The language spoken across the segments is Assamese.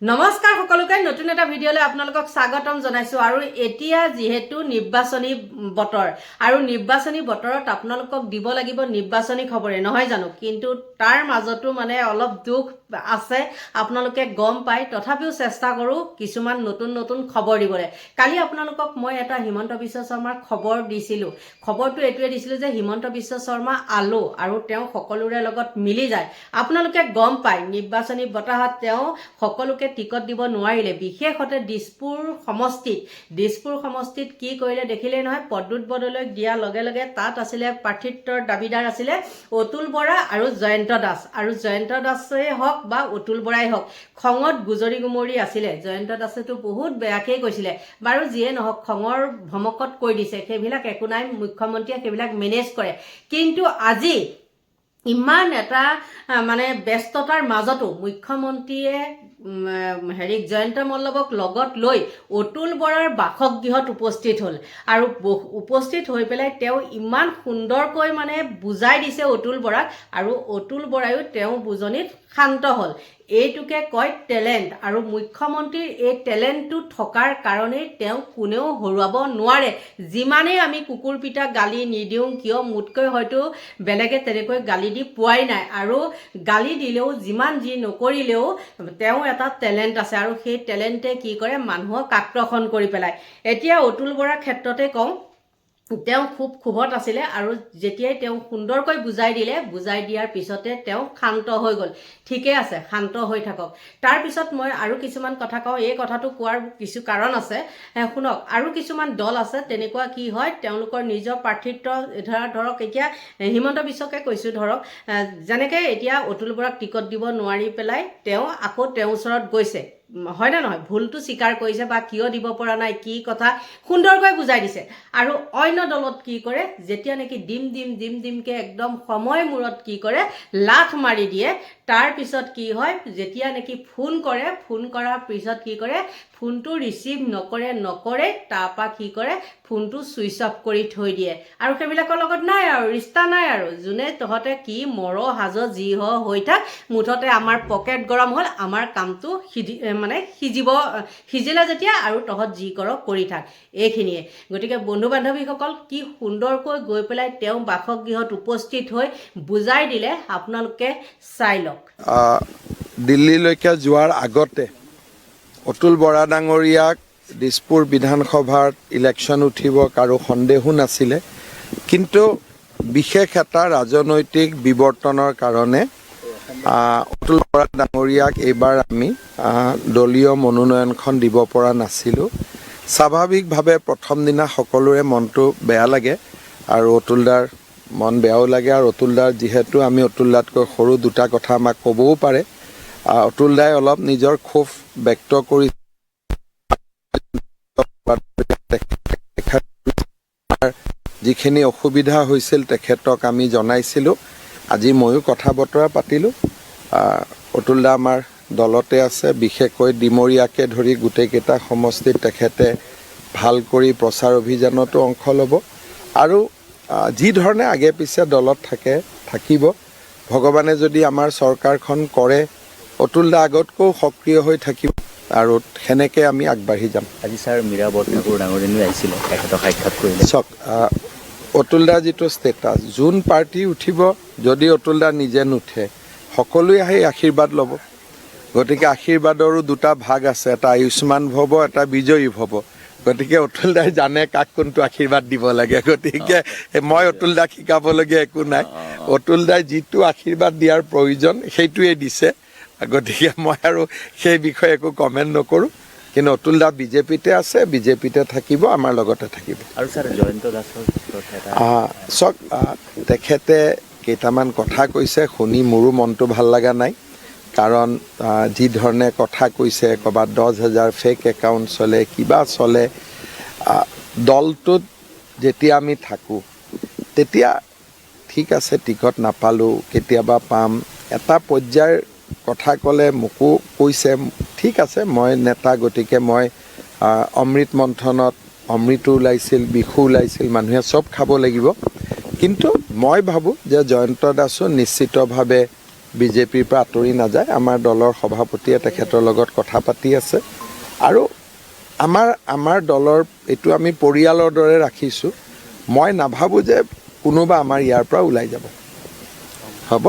নমস্কাৰ সকলোকে নতুন এটা ভিডিঅ'লৈ আপোনালোকক স্বাগতম জনাইছো আৰু এতিয়া যেহেতু নিৰ্বাচনী বতৰ আৰু নিৰ্বাচনী বতৰত আপোনালোকক দিব লাগিব নিৰ্বাচনী খবৰে নহয় জানো কিন্তু তাৰ মাজতো মানে অলপ দুখ আছে আপোনালোকে গম পাই তথাপিও চেষ্টা কৰো কিছুমান নতুন খবৰ দিবলৈ কালি আপোনালোকক মই এটা হিমন্ত বিশ্ব শৰ্মাৰ খবৰ দিছিলো খবৰটো এটোৱে দিছিলো যে হিমন্ত বিশ্ব শৰ্মা আলো আৰু তেওঁ সকলোৰে লগত মিলি যায় আপোনালোকে গম পাই নিৰ্বাচনী বতাহত তেওঁ সকলোকে টিকট দিব নোৱাৰিলে বিশেষতে দিছপুৰ সমষ্টিত কি কৰিলে দেখিলে নহয় পদ্মুত বদলৈক দিয়া লগে লগে তাত আছিলে প্ৰাৰ্থিত্বৰ দাবিদাৰ আছিলে অতুল বৰা আৰু জয়ন্ত দাসেই হওক বা অতুল বৰাই হওক খঙত গুজৰি গুমৰি আছিলে জয়ন্ত দাসেতো বহুত বেয়াকৈ কৈছিলে বাৰু যিয়ে নহওক খঙৰ ভমকত কৈ দিছে সেইবিলাক একো নাই মুখ্যমন্ত্ৰীয়ে সেইবিলাক মেনেজ কৰে কিন্তু আজি ইমান এটা মানে ব্যস্ততাৰ মাজতো মুখ্যমন্ত্ৰীয়ে জয়ন্ত মল্লবক লগত লৈ অতুল বৰাৰ বাসগৃহত উপস্থিত হ'ল আৰু উপস্থিত হৈ পেলাই তেওঁ ইমান সুন্দৰকৈ মানে বুজাই দিছে অতুল বৰাক আৰু অতুল বৰায়ো তেওঁ বুজনিত শান্ত হ'ল এইটোকে কয় টেলেণ্ট আৰু মুখ্যমন্ত্ৰীৰ এই টেলেণ্টটো থকাৰ কাৰণেই তেওঁ কোনেও হৰুৱাব নোৱাৰে যিমানেই আমি কুকুৰ পিটা গালি নিদিওঁ কিয় মুতকৈ হয়তো বেলেগে তেনেকৈ গালি দি পোৱাই নাই আৰু গালি দিলেও যিমান যি নকৰিলেও তেওঁ এটা টেলেণ্ট আছে আৰু সেই টেলেণ্টে কি কৰে মানুহক আকৰ্ষণ কৰি পেলায় এতিয়া অতুল বৰাৰ ক্ষেত্ৰতে কওঁ তেওঁ খুব ক্ষোভত আছিলে আৰু যেতিয়াই তেওঁ সুন্দৰকৈ বুজাই দিয়াৰ পিছতে তেওঁ শান্ত হৈ গ'ল ঠিকে আছে শান্ত হৈ থাকক তাৰ পিছত মই আৰু কিছুমান কথা কওঁ এই কথাটো কোৱাৰ কিছু কাৰণ আছে শুনক আৰু কিছুমান দল আছে তেনেকুৱা কি হয় তেওঁলোকৰ নিজৰ প্ৰাৰ্থিত্ব ধৰক এতিয়া হিমন্ত বিশ্বকে কৈছো ধৰক যেনেকৈ এতিয়া অতুল বৰাক টিকট দিব নোৱাৰি পেলাই তেওঁ আকৌ তেওঁৰ ওচৰত গৈছে হয় না নহয় ভুলটো স্বীকাৰ কৰিছে বা কিয় দিব পৰা নাই কি কথা সুন্দৰকৈ বুজাই দিছে আৰু অন্য দলত কি কৰে যেতিয়া নেকি ডিমকে একদম সময় মূৰত কি কৰে লাখ মাৰি দিয়ে তাৰ পিছত কি হয় যেতিয়া নেকি ফোন কৰাৰ পিছত কি কৰে ফোনটো ৰিচিভ নকৰে তাৰপৰা কি কৰে ফোনটো সুইচ অফ কৰি থৈ দিয়ে আৰু সেইবিলাকৰ লগত নাই আৰু ৰিষ্টা নাই আৰু যোনে তহঁতে কি মৰ হাজ যি হৈ থাক মুঠতে আমাৰ পকেট গৰম হ'ল আমাৰ কামটো সিজিলে যেতিয়া আৰু তহঁত যি কৰ কৰি থাক এইখিনিয়ে গতিকে বন্ধু বান্ধৱীসকল কি সুন্দৰকৈ গৈ পেলাই তেওঁ বাসগৃহত উপস্থিত হৈ বুজাই দিলে আপোনালোকে চাই লওক দিল্লীলৈকে যোৱাৰ আগতে অতুল বৰা ডাঙৰীয়াক দিছপুৰ বিধানসভাৰ ইলেকশ্যন উঠিব কাৰো সন্দেহো নাছিলে কিন্তু বিশেষ এটা ৰাজনৈতিক বিৱৰ্তনৰ কাৰণে অতুল বৰা ডাঙৰীয়াক এইবাৰ আমি দলীয় মনোনয়নখন দিব পৰা নাছিলোঁ স্বাভাৱিকভাৱে প্ৰথম দিনা সকলোৰে মনটো বেয়া লাগে আৰু অতুলদাৰ মন বেয়াও লাগে আৰু অতুলদাৰ যিহেতু আমি অতুলদাতকৈ সৰু দুটা কথা আমাক ক'বও পাৰে অতুলদাই অলপ নিজৰ ক্ষোভ ব্যক্ত কৰি যিখিনি অসুবিধা হৈছিল তেখেতক আমি জনাইছিলোঁ আজি ময়ো কথা বতৰা পাতিলোঁ অতুলদা আমাৰ দলতে আছে বিশেষকৈ ডিমৰীয়াকে ধৰি গোটেইকেইটা সমষ্টিত তেখেতে ভাল কৰি প্ৰচাৰ অভিযানতো অংশ ল'ব আৰু যি ধৰণে আগে পিছে দলত থাকিব ভগৱানে যদি আমাৰ চৰকাৰখন কৰে অতুলদা আগতকৈও সক্ৰিয় হৈ থাকিব আৰু সেনেকৈ আমি আগবাঢ়ি যাম আজি ছাৰ মীৰা বৰঠাকুৰ ডাঙৰীয়ানী আহিছিলে তেখেতক সাক্ষাৎ কৰিলে চাওক অতুলদাৰ যিটো ষ্টেটাছ যোন পাৰ্টি উঠিব যদি অতুলদা নিজে নুঠে সকলোৱে আহি আশীৰ্বাদ ল'ব গতিকে আশীৰ্বাদৰো দুটা ভাগ আছে এটা আয়ুষ্মান ভৱ এটা বিজয়ী ভৱ গতিকে অতুলদাই জানে কাক কোনটো আশীৰ্বাদ দিব লাগে গতিকে মই অতুলদাক শিকাবলগীয়া একো নাই অতুলদাই যিটো আশীৰ্বাদ দিয়াৰ প্ৰয়োজন সেইটোৱে দিছে গতিকে মই আৰু সেই বিষয়ে একো কমেণ্ট নকৰোঁ কিন্তু অতুলদা বিজেপিতে আছে বিজেপিতে থাকিব আমাৰ লগতে থাকিব আৰু ছাৰ জয়ন্ত দাসৰ চাওক তেখেতে কেইটামান কথা কৈছে শুনি মোৰো মনটো ভাল লগা নাই কাৰণ যি ধৰণে কথা কৈছে ক'ৰবাত 10,000 ফেক একাউণ্ট চলে কিবা চলে দলটোত যেতিয়া আমি থাকোঁ তেতিয়া ঠিক আছে টিকট নাপালোঁ কেতিয়াবা পাম এটা পৰ্যায়ৰ কথা ক'লে মোকো কৈছে ঠিক আছে মই নেতা গতিকে মই অমৃত মন্থনত অমৃতো ওলাইছিল বিষো ওলাইছিল মানুহে চব খাব লাগিব কিন্তু মই ভাবোঁ যে জয়ন্ত দাসো নিশ্চিতভাৱে বিজেপিৰ পৰা আঁতৰি নাযায়। আমাৰ দলৰ সভাপতিয়ে তেখেতৰ লগত কথা পাতি আছে আৰু আমাৰ দলৰ এইটো আমি পৰিয়ালৰ দৰে ৰাখিছোঁ। মই নাভাবোঁ যে কোনোবা আমাৰ ইয়াৰ পৰা ওলাই যাব। হ'ব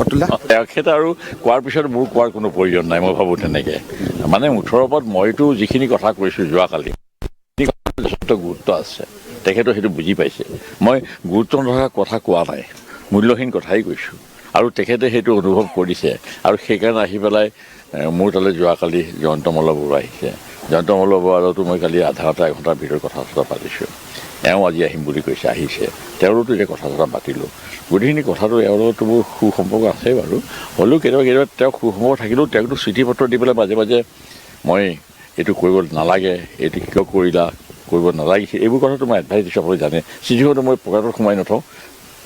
অতুলা তেখেতে আৰু কোৱাৰ পিছত মোৰ কোৱাৰ কোনো প্ৰয়োজন নাই, মই ভাবোঁ তেনেকৈ। মানে 18 ওপৰত মইতো যিখিনি কথা কৈছোঁ যোৱাকালি যথেষ্ট গুৰুত্ব আছে, তেখেতে সেইটো বুজি পাইছে। মই গুৰুত্ব নথকা কথা কোৱা নাই, মূল্যহীন কথাই কৈছোঁ আৰু তেখেতে সেইটো অনুভৱ কৰিছে আৰু সেইকাৰণে আহি পেলাই মোৰ তালৈ যোৱাকালি জয়ন্ত মল্ল বৰুৱা আহিছে। জয়ন্ত মল্ল বৰুৱাতো মই কালি আধা ঘণ্টা এঘণ্টাৰ ভিতৰত কথা চথা পাতিছোঁ। এওঁ আজি আহিম বুলি কৈছে, আহিছে। তেওঁৰোতো এতিয়া কথা চথা পাতিলোঁ। গোটেইখিনি কথাটো এওঁৰ লগতো মোৰ সুসম্পৰ্ক আছে বাৰু। হ'লেও কেতিয়াবা তেওঁ সুসম্পৰ্ক থাকিলেও তেওঁকতো চিঠি পত্ৰ দি পেলাই মাজে মাজে মই এইটো কৰিব নালাগে, এইটো কিয় কৰিলা, কৰিব নালাগিছিল, এইবোৰ কথাটো মই এডভাইচ দিছোঁ। আপোনালোকে জানে চিঠিখনটো মই পকেটত সোমাই নথওঁ,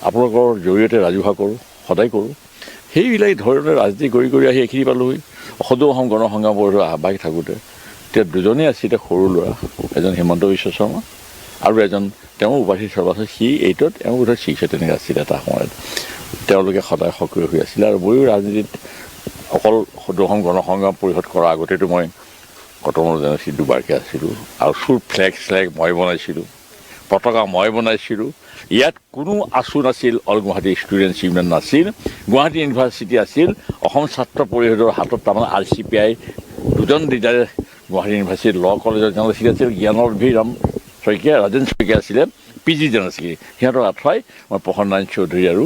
আপোনালোকৰ জৰিয়তে ৰাজহুৱা কৰোঁ, সদায় কৰোঁ। সেইবিলাক ধৰণে ৰাজনীতি কৰি আহি এইখিনি পালোঁহি। সদৌ অসম গণসংগ্ৰাম পৰিষদৰ আহ্বায়ক থাকোঁতে এতিয়া দুজনেই আছিলে সৰু ল'ৰা, এজন হিমন্ত বিশ্ব শৰ্মা আৰু এজন তেওঁ উপাধি চাবাচোন সি 8ত, এওঁ বোধহয় 6 তেনেকৈ আছিলে এটা সময়ত। তেওঁলোকে সদায় সক্ৰিয় হৈ আছিলে আৰু ময়ো ৰাজনীতিত অকল সদৌ অসম গণসংগ্ৰাম পৰিষদ কৰাৰ আগতেতো মই কটনৰ জেনেৰেলি দুবাৰকৈ আছিলোঁ আৰু ফ্লেগ মই বনাইছিলোঁ, পতাকা মই বনাইছিলোঁ। ইয়াত কোনো আঁচু নাছিল, অল গুৱাহাটী ষ্টুডেণ্টছ ইউনিয়ন নাছিল, গুৱাহাটী ইউনিভাৰ্চিটি আছিল, অসম ছাত্ৰ পৰিষদৰ হাতত তাৰমানে RCPI দুজন লিডাৰে গুৱাহাটী ইউনিভাৰ্চিটি ল কলেজৰ জেনেৰেল ছেক্ৰেটাৰী আছিল জ্ঞানৰভিৰাম শইকীয়া, ৰাজেন শইকীয়া আছিলে PG জেনেৰেল ছেক্ৰেটাৰী। সিহঁতক আঁতৰাই মই প্ৰসন্ন নাৰায়ণ চৌধুৰী আৰু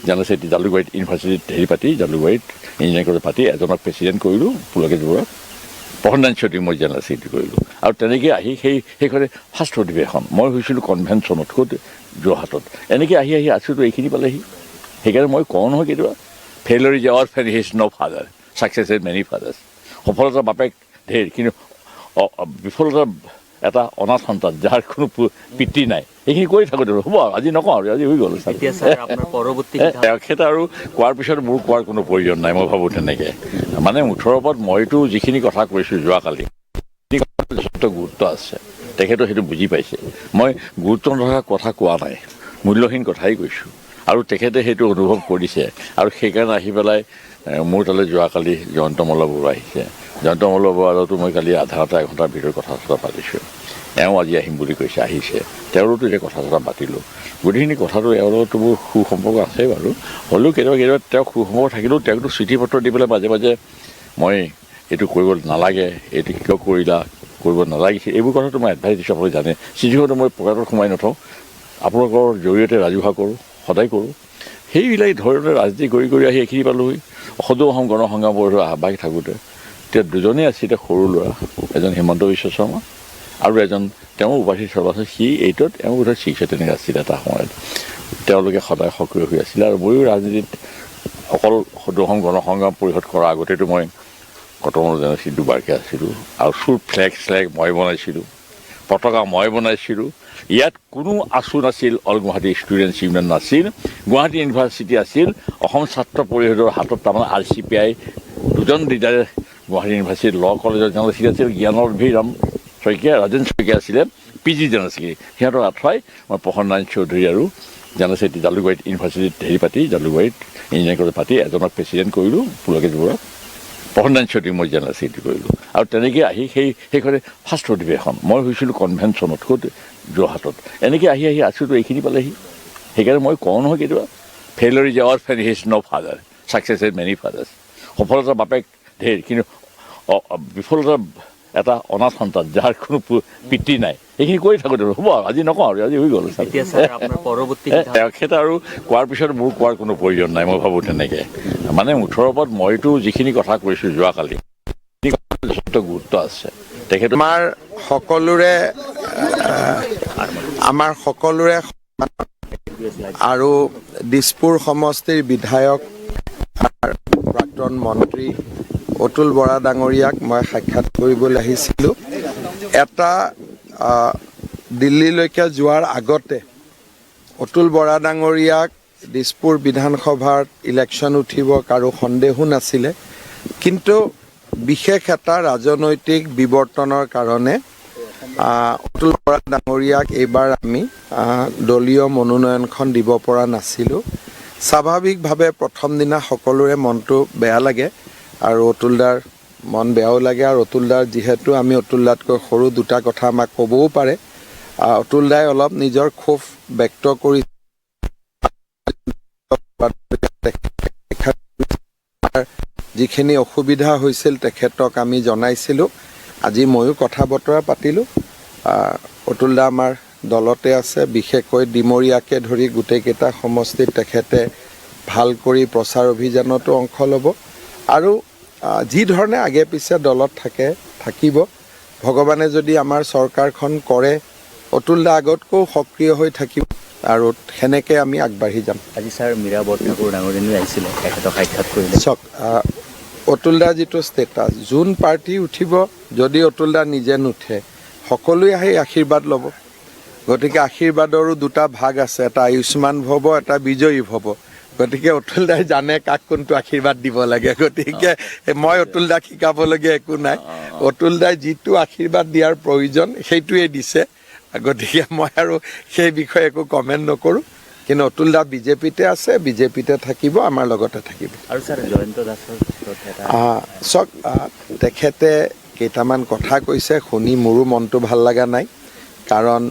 জেনেৰেল ছেক্ৰেটাৰী জালুকবাৰীত ইউনিভাৰ্চিটিত জালুকবাৰীত ইঞ্জিনিয়াৰিং কলেজ পাতি এজনক প্ৰেচিডেণ্ট কৰিলোঁ, পুলকেশ বৰুৱাক। প্ৰসন্ন নাৰায়ণ চৌধুৰী মই জেনেৰেল ছেক্ৰেটাৰী কৰিলোঁ আৰু তেনেকৈ আহি সেইখনে ফাৰ্ষ্ট অধিৱেশন মই হৈছিলোঁ কনভেনশ্যনত ক'ত যোৰহাটত। এনেকৈ আহি আছোঁতো এইখিনি পালেহি। সেইকাৰণে মই কওঁ নহয় কেতিয়াবা, failure is our friend, he is no' father, success is many fathers. সফলতাৰ বাপেক ঢেৰ, কিন্তু বিফলতাৰ এটা অনাথ সন্তান যাৰ কোনো পিতৃ নাই। এইখিনি কৰি থাকোঁতে হ'ব, আজি নকওঁ আৰু আজি হৈ গ'ল। তেখেতে আৰু কোৱাৰ পিছত মোৰ কোৱাৰ কোনো প্ৰয়োজন নাই, মই ভাবোঁ তেনেকৈ। মানে 18 ওপৰত মইতো যিখিনি কথা কৈছোঁ যোৱাকালি যথেষ্ট গুৰুত্ব আছে, তেখেতে সেইটো বুজি পাইছে। মই গুৰুত্ব নথকা কথা কোৱা নাই, মূল্যহীন কথাই কৈছোঁ আৰু তেখেতে সেইটো অনুভৱ কৰিছে আৰু সেইকাৰণে আহি পেলাই মোৰ তালৈ যোৱাকালি জয়ন্ত মল্ল বৰুৱা আহিছে। জয়ন্ত মল্ল বৰুৱাতো মই কালি আধা ঘণ্টা এঘণ্টাৰ ভিতৰত কথা চথা পাতিছোঁ। এওঁ আজি আহিম বুলি কৈছে, আহিছে। তেওঁৰোতো এতিয়া কথা চথা পাতিলোঁ। গোটেইখিনি কথাটো এওঁৰ লগতো মোৰ সুসম্পৰ্ক আছে বাৰু। হ'লেও কেতিয়াবা তেওঁ সুসম্পৰ্ক থাকিলেও তেওঁকতো চিঠি পত্ৰ দি পেলাই মাজে মাজে মই এইটো কৰিব নালাগে, এইটো কিয় কৰিলা, কৰিব নালাগিছিল, এইবোৰ কথাটো মই এডভাইচ দিছোঁ। আপোনালোকে জানে চিঠিখনটো মই পকেটত সোমাই নথওঁ, আপোনালোকৰ জৰিয়তে ৰাজহুৱা কৰোঁ, সদায় কৰোঁ। সেইবিলাক ধৰণে ৰাজনীতি কৰি আহি এইখিনি পালোঁহি। সদৌ অসম গণসংগ্ৰাম পৰিষদৰ আহ্বায়ক থাকোঁতে এতিয়া দুজনেই আছিলে সৰু ল'ৰা, এজন হিমন্ত বিশ্ব শৰ্মা আৰু এজন তেওঁ উপাধি চাবাচোন সি 8ত, এওঁ বোধহয় 6 তেনেকৈ আছিলে এটা সময়ত। তেওঁলোকে সদায় সক্ৰিয় হৈ আছিলে আৰু ময়ো ৰাজনীতিত অকল সদৌ অসম গণসংগ্ৰাম পৰিষদ কৰাৰ আগতেতো মই কটনৰ জেনেৰেলি দুবাৰকৈ আছিলোঁ আৰু ফ্লেগ মই বনাইছিলোঁ, পতাকা মই বনাইছিলোঁ। ইয়াত কোনো আঁচু নাছিল, অল গুৱাহাটী ষ্টুডেণ্টছ ইউনিয়ন নাছিল, গুৱাহাটী ইউনিভাৰ্চিটি আছিল, অসম ছাত্ৰ পৰিষদৰ হাতত তাৰমানে RCPI দুজন লিডাৰে গুৱাহাটী ইউনিভাৰ্চিটি ল কলেজৰ জেনেৰেল ছেক্ৰেটাৰী আছিল জ্ঞানৰভিৰাম শইকীয়া, ৰাজেন শইকীয়া আছিলে PG জেনেৰেল ছেক্ৰেটাৰী। সিহঁতক আঁতৰাই মই প্ৰসন্ন নাৰায়ণ চৌধুৰী আৰু জেনেৰেল ছেক্ৰেটাৰী জালুকবাৰীত ইউনিভাৰ্চিটিত জালুকবাৰীত ইঞ্জিনিয়াৰিং কলেজ পাতি এজনক প্ৰেচিডেণ্ট কৰিলোঁ, পুলকেশ বৰুৱাক। প্ৰসন্ন নাৰায়ণ চৌধুৰী মই জেনেৰেল ছেক্ৰেটাৰী কৰিলোঁ আৰু তেনেকৈ আহি সেইখনে ফাৰ্ষ্ট অধিৱেশন মই হৈছিলোঁ কনভেনশ্যনত ক'ত যোৰহাটত। এনেকৈ আহি আছোঁতো এইখিনি পালেহি। সেইকাৰণে মই কওঁ নহয় কেতিয়াবা, failure is our friend, he is no' father, success is many fathers. সফলতাৰ বাপেক ঢেৰ, কিন্তু বিফলতাৰ এটা অনাথ সন্তান যাৰ কোনো পিতৃ নাই। এইখিনি কৰি থাকোঁতে হ'ব, আজি নকওঁ আৰু আজি হৈ গ'ল। তেখেতে আৰু কোৱাৰ পিছত মোৰ কোৱাৰ কোনো প্ৰয়োজন নাই, মই ভাবোঁ তেনেকৈ। মানে 18 ওপৰত মইতো যিখিনি কথা কৈছোঁ যোৱাকালি যথেষ্ট গুৰুত্ব আছে, তেখেতে আমাৰ সকলোৰে আৰু দিছপুৰ সমষ্টিৰ বিধায়ক প্ৰাক্তন মন্ত্ৰী অতুল বৰা ডাঙৰীয়াক মই সাক্ষাৎ কৰিবলৈ আহিছিলোঁ। এটা দিল্লীলৈকে যোৱাৰ আগতে অতুল বৰা ডাঙৰীয়াক দিছপুৰ বিধানসভাৰ ইলেকশ্যন উঠিব কাৰো সন্দেহো নাছিলে, কিন্তু বিশেষ এটা ৰাজনৈতিক বিৱৰ্তনৰ কাৰণে অতুল বৰা ডাঙৰীয়াক এইবাৰ আমি দলীয় মনোনয়নখন দিব পৰা নাছিলোঁ। স্বাভাৱিকভাৱে প্ৰথম দিনা সকলোৰে মনটো বেয়া লাগে আৰু অতুলদাৰ মন বেয়াও লাগে আৰু অতুলদাৰ যিহেতু আমি অতুলদাতকৈ সৰু দুটা কথা আমাক ক'বও পাৰে অতুলদাই অলপ নিজৰ ক্ষোভ ব্যক্ত কৰি যিখিনি অসুবিধা হৈছিল তেখেতক আমি জনাইছিলোঁ আজি ময়ো কথা বতৰা পাতিলোঁ অতুলদা আমাৰ দলতে আছে বিশেষকৈ ডিমৰীয়াকে ধৰি গোটেইকেইটা সমষ্টিত তেখেতে ভাল কৰি প্ৰচাৰ অভিযানতো অংশ ল'ব আৰু যি ধৰণে আগে পিছে দলত থাকিব ভগৱানে যদি আমাৰ চৰকাৰখন কৰে অতুলদা আগতকৈও সক্ৰিয় হৈ থাকিব আৰু সেনেকৈ আমি আগবাঢ়ি যাম আজি ছাৰ মীৰা বৰঠাকুৰ ডাঙৰীয়ানীও আহিছিলে তেখেতক সাক্ষাৎ কৰিলে চাওক অতুলদাৰ যিটো ষ্টেটাছ যোন পাৰ্টি উঠিব যদি অতুলদা নিজে নুঠে সকলোৱে আহি আশীৰ্বাদ ল'ব গতিকে আশীৰ্বাদৰো দুটা ভাগ আছে এটা আয়ুষ্মান ভৱ এটা বিজয়ী ভৱ গতিকে অতুলদাই জানে কাক কোনটো আশীৰ্বাদ দিব লাগে গতিকে মই অতুলদাক শিকাবলগীয়া একো নাই অতুলদাই যিটো আশীৰ্বাদ দিয়াৰ প্ৰয়োজন সেইটোৱে দিছে গতিকে মই আৰু সেই বিষয়ে একো কমেণ্ট নকৰোঁ কিন্তু অতুলদা বিজেপিতে আছে বিজেপিতে থাকিব আমাৰ লগতে থাকিব আৰু ছাৰ জয়ন্ত দাসৰ চাওক তেখেতে কেইটামান কথা কৈছে শুনি মোৰো মনটো ভাল লগা নাই কাৰণ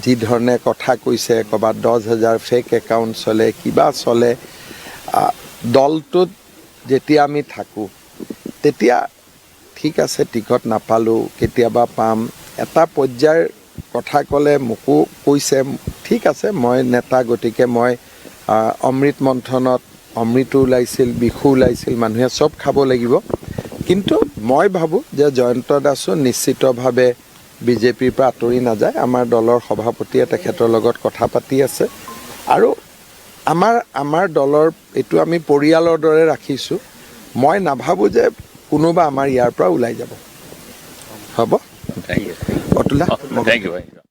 যি ধৰণে কথা কৈছে ক'ৰবাত 10,000 ফেক একাউণ্ট চলে কিবা চলে দলটোত যেতিয়া আমি থাকোঁ তেতিয়া ঠিক আছে টিকট নাপালোঁ কেতিয়াবা পাম এটা পৰ্যায়ৰ কথা ক'লে মোকো কৈছে ঠিক আছে মই নেতা গতিকে মই অমৃত মন্থনত অমৃতো ওলাইছিল বিষো ওলাইছিল মানুহে চব খাব লাগিব কিন্তু মই ভাবোঁ যে জয়ন্ত দাসো নিশ্চিতভাৱে বিজেপিৰ পৰা আঁতৰি নাযায় আমাৰ দলৰ সভাপতিয়ে তেখেতৰ লগত কথা পাতি আছে আৰু আমাৰ দলৰ এইটো আমি পৰিয়ালৰ দৰে ৰাখিছোঁ মই নাভাবোঁ যে কোনোবা আমাৰ ইয়াৰ পৰা ওলাই যাব হ'ব অতুলদা থেংক ইউ